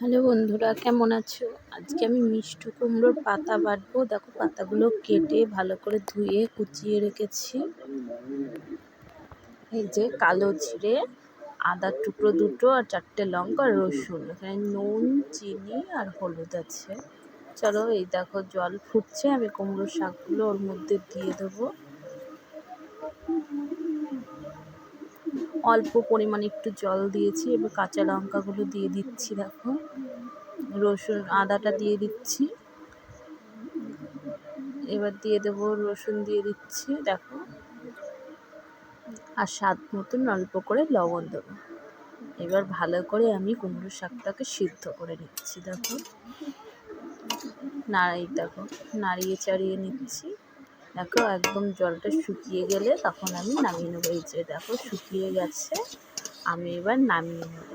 Hello বন্ধুরা, কেমন আছো? আজকে আমি মিষ্টি কুমড়োর পাতা বাটবো। দেখো, পাতাগুলো কেটে ভালো করে ধুয়ে কুচিয়ে রেখেছি। এই যে কালো জিরে, আদার টুকরো দুটো আর 4টে লঙ্কা, রসুন, এখানে নুন, চিনি আর হলুদ আছে। চলো, এই দেখো জল ফুটছে, আমি কুমড়োর শাকগুলো ওর মধ্যে দিয়ে দেবো। অল্প পরিমাণে একটু জল দিয়েছি। এবার কাঁচা লঙ্কাগুলো দিয়ে দিচ্ছি। দেখো, রসুন আদাটা দিয়ে দিচ্ছি। এবার দিয়ে দেবো রসুন, দিয়ে দিচ্ছি। দেখো, আর স্বাদ মতন অল্প করে লবণ দেবো। এবার ভালো করে আমি কুমড়ো শাকটাকে সিদ্ধ করে নিচ্ছি। দেখো, নাড়িয়ে চাড়িয়ে নিচ্ছি। দেখো, একদম জলটা শুকিয়ে গেলে তখন আমি নামিয়ে নেবো। এই যে দেখো, শুকিয়ে গেছে, আমি এবার নামিয়ে নেব।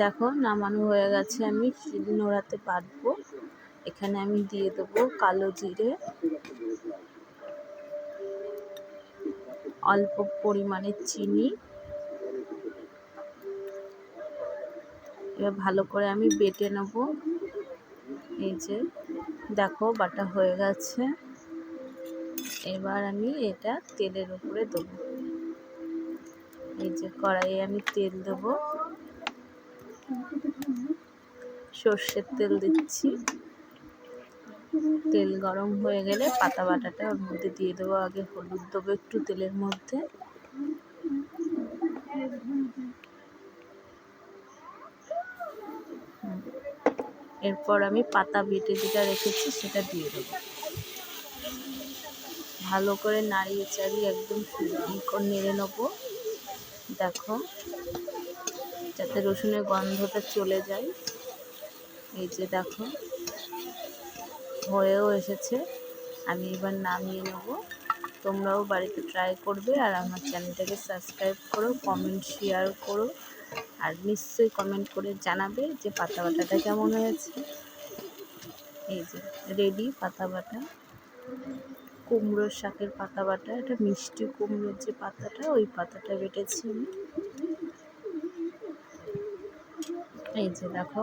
দেখো, নামানো হয়ে গেছে, আমি নোড়াতে বাটবো। এখানে আমি দিয়ে দেবো কালো জিরে, অল্প পরিমাণে চিনি। এবার ভালো করে আমি বেটে নেব। এই যে দেখো, বাটা হয়ে গেছে। এবার আমি এটা তেলের উপরে দেবো। এই যে কড়াইয়ে আমি তেল দেবো, সর্ষের তেল দিচ্ছি। তেল গরম হয়ে গেলে পাতা বাটাটা ওর মধ্যে দিয়ে দেবো। আগে হলুদ দেবো একটু তেলের মধ্যে। এরপর আমি পাতা বেটে যেটা রেখেছি সেটা দিয়ে দেবো। ভালো করে নাড়িয়ে চাড়িয়ে একদম নেড়ে নেবো। দেখো, যাতে রসুনের গন্ধটা চলে যায়। এই যে দেখো, হয়েও এসেছে, আমি এবার নামিয়ে নেব। তোমরাও বাড়িতে ট্রাই করবে, আর আমার চ্যানেলটাকে সাবস্ক্রাইব করো, কমেন্ট শেয়ার করো, আর নিশ্চয়ই কমেন্ট করে জানাবে যে পাতা বাটাটা কেমন হয়েছে। এই যে রেডি পাতা বাটা, কুমড়োর শাকের পাতা বাটা। এটা মিষ্টি কুমড়োর যে পাতাটা, ওই পাতাটা বেটেছি আমি। এই যে দেখো,